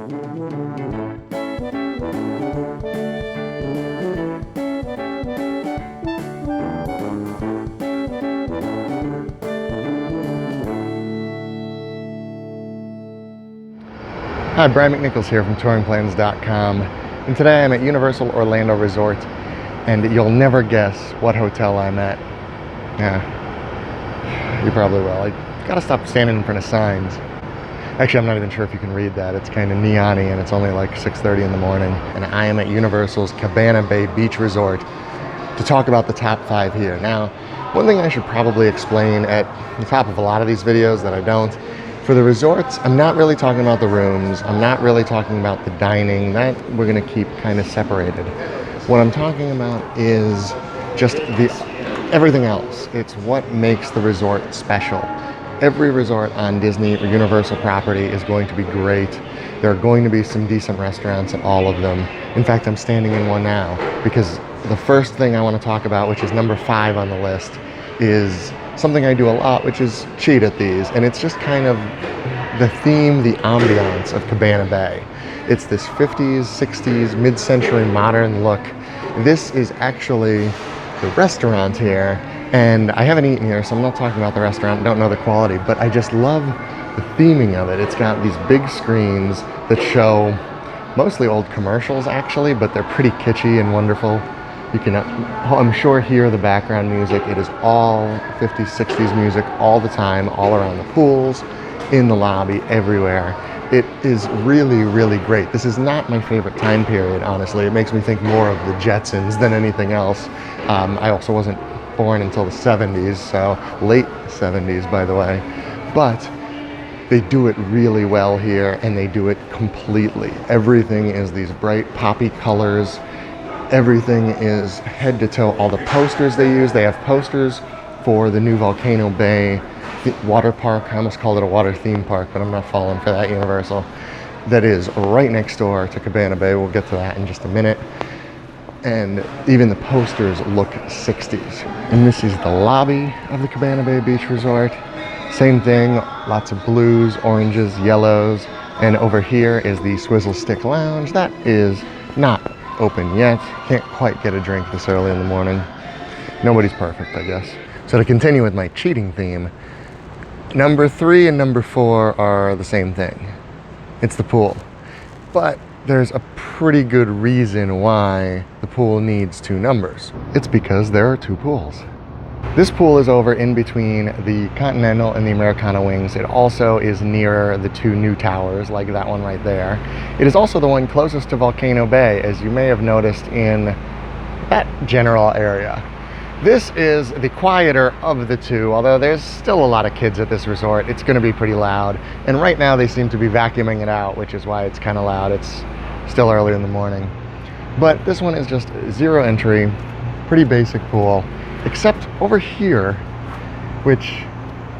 Hi, Brian McNichols here from touringplans.com, and today I'm at Universal Orlando Resort, and you'll never guess what hotel I'm at. Yeah, you probably will. I gotta stop standing in front of signs. Actually, I'm not even sure if you can read that. It's kind of neon-y, and it's only like 6:30 in the morning, and I am at Universal's Cabana Bay Beach Resort to talk about the top 5 here. Now, one thing I should probably explain at the top of a lot of these videos that I don't, for the resorts, I'm not really talking about the rooms. I'm not really talking about the dining. That we're gonna keep kind of separated. What I'm talking about is just everything else. It's what makes the resort special. Every resort on Disney or Universal property is going to be great. There are going to be some decent restaurants at all of them. In fact, I'm standing in one now because the first thing I want to talk about, which is number 5 on the list, is something I do a lot, which is cheat at these, and it's just kind of the theme, the ambiance of Cabana Bay. It's this 50s, 60s, mid-century modern look. This is actually the restaurant here, and I haven't eaten here, so I'm not talking about the restaurant, don't know the quality, but I just love the theming of it. It's got these big screens that show mostly old commercials actually, but they're pretty kitschy and wonderful. You can, I'm sure, hear the background music. It is all 50s, 60s music all the time, all around the pools, in the lobby, everywhere. It is really, really great. This is not my favorite time period, honestly. It makes me think more of the Jetsons than anything else. I also wasn't born until the 70s, so late 70s, by the way. But they do it really well here, and they do it completely. Everything is these bright poppy colors. Everything is head to toe. All the posters they use, they have posters for the new Volcano Bay water park. I almost called it a water theme park, but I'm not falling for that, Universal. That is right next door to Cabana Bay. We'll get to that in just a minute. And even the posters look 60s. And this is the lobby of the Cabana Bay Beach Resort. Same thing, lots of blues, oranges, yellows. And over here is the Swizzle Stick Lounge. That is not open yet. Can't quite get a drink this early in the morning. Nobody's perfect, I guess. So to continue with my cheating theme, number 3 and number 4 are the same thing. It's the pool. But there's a pretty good reason why the pool needs 2 numbers. It's because there are 2 pools. This pool is over in between the Continental and the Americana wings. It also is nearer the 2 new towers, like that one right there. It is also the one closest to Volcano Bay, as you may have noticed in that general area. This is the quieter of the 2, although there's still a lot of kids at this resort. It's going to be pretty loud. And right now they seem to be vacuuming it out, which is why it's kind of loud. It's still early in the morning. But this one is just 0 entry, pretty basic pool. Except over here, which,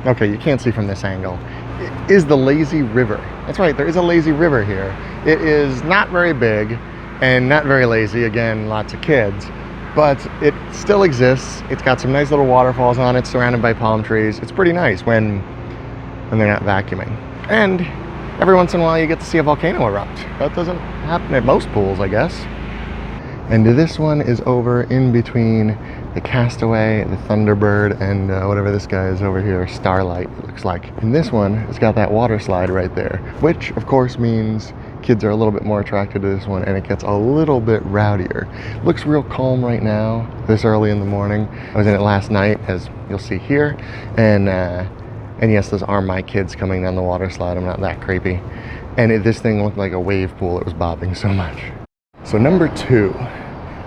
okay, you can't see from this angle, is the lazy river. That's right, there is a lazy river here. It is not very big and not very lazy, again, lots of kids, but it still exists. It's got some nice little waterfalls on it, surrounded by palm trees. It's pretty nice when they're not vacuuming. And every once in a while you get to see a volcano erupt. That doesn't happen at most pools, I guess. And this one is over in between the Castaway, the Thunderbird, and whatever this guy is over here, Starlight, it looks like. And this one has got that water slide right there, which of course means kids are a little bit more attracted to this one, and it gets a little bit rowdier. Looks real calm right now, this early in the morning. I was in it last night, as you'll see here, and yes, those are my kids coming down the water slide. I'm not that creepy. And this thing looked like a wave pool. It was bobbing so much. So number 2.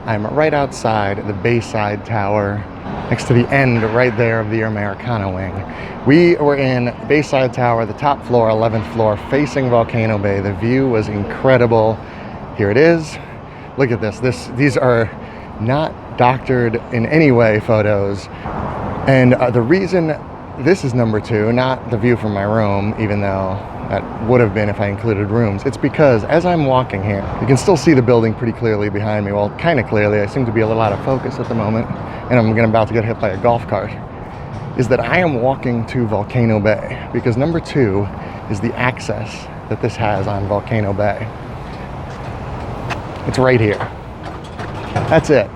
I'm right outside the Bayside Tower, next to the end right there of the Americana wing. We were in Bayside Tower, the top floor, 11th floor, facing Volcano Bay. The view was incredible. Here it is. Look at this. These are not doctored in any way photos. And the reason this is number 2, not the view from my room, even though that would have been if I included rooms. It's because as I'm walking here, you can still see the building pretty clearly behind me. Well, kind of clearly. I seem to be a little out of focus at the moment, and I'm about to get hit by a golf cart. Is that I am walking to Volcano Bay, because number 2 is the access that this has on Volcano Bay. It's right here. That's it.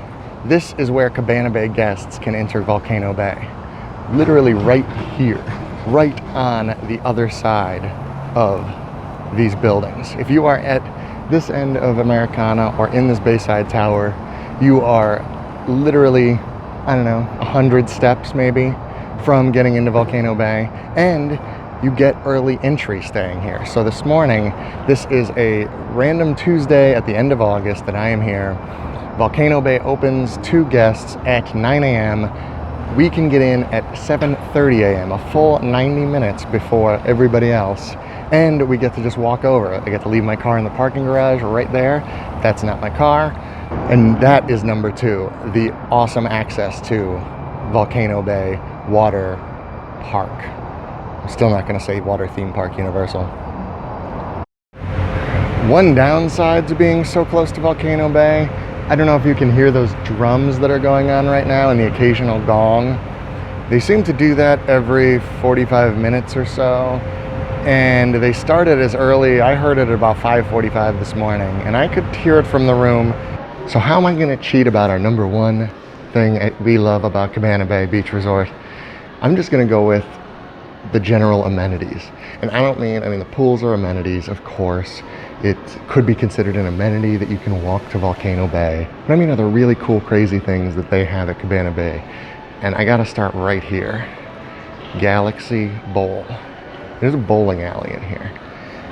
This is where Cabana Bay guests can enter Volcano Bay. Literally right here, right on the other side of these buildings. If you are at this end of Americana or in this Bayside Tower, you are literally, I don't know, 100 steps maybe from getting into Volcano Bay, and you get early entry staying here. So this morning, this is a random Tuesday at the end of August that I am here. Volcano Bay opens to guests at 9 a.m. We can get in at 7:30 a.m., a full 90 minutes before everybody else. And we get to just walk over. I get to leave my car in the parking garage right there. That's not my car. And that is number 2, the awesome access to Volcano Bay Water Park. I'm still not going to say Water Theme Park Universal. One downside to being so close to Volcano Bay, I don't know if you can hear those drums that are going on right now and the occasional gong. They seem to do that every 45 minutes or so. And they started as early, I heard it at about 5:45 this morning, and I could hear it from the room. So how am I going to cheat about our number 1 thing we love about Cabana Bay Beach Resort? I'm just going to go with the general amenities. And I mean the pools are amenities, of course. It could be considered an amenity that you can walk to Volcano Bay. But I mean other really cool, crazy things that they have at Cabana Bay. And I got to start right here. Galaxy Bowl. There's a bowling alley in here.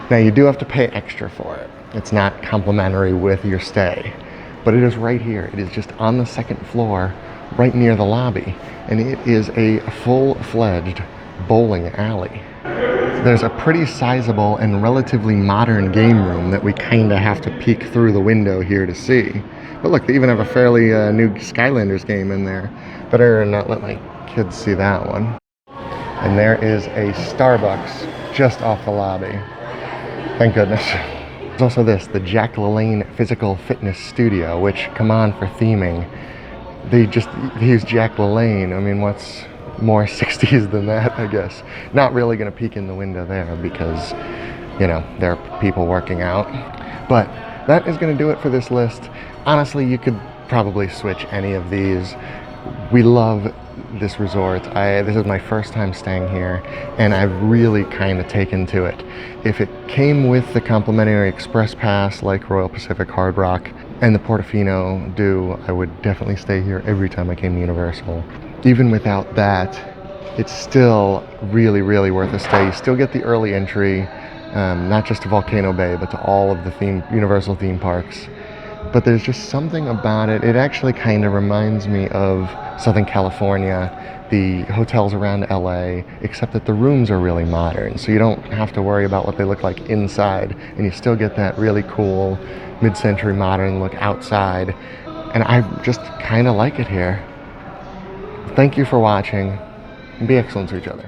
Now you do have to pay extra for it. It's not complimentary with your stay, but it is right here. It is just on the 2nd floor, right near the lobby. And it is a full-fledged bowling alley. There's a pretty sizable and relatively modern game room that we kind of have to peek through the window here to see. But look, they even have a fairly new Skylanders game in there. Better not let my kids see that one. And there is a Starbucks just off the lobby. Thank goodness. There's also this, the Jack LaLanne Physical Fitness Studio, which, come on, for theming. They use Jack LaLanne. I mean, what's more 60s than that, I guess. Not really gonna peek in the window there because, you know, there are people working out. But that is gonna do it for this list. Honestly, you could probably switch any of these. We love this resort. This is my first time staying here, and I've really kind of taken to it. If it came with the complimentary express pass like Royal Pacific Hard Rock and the Portofino do, I would definitely stay here every time I came to Universal. Even without that, it's still really, really worth a stay. You still get the early entry, not just to Volcano Bay, but to all of the Universal theme parks. But there's just something about it. It actually kind of reminds me of Southern California, the hotels around LA, except that the rooms are really modern. So you don't have to worry about what they look like inside, and you still get that really cool mid-century modern look outside. And I just kind of like it here. Thank you for watching, and be excellent to each other.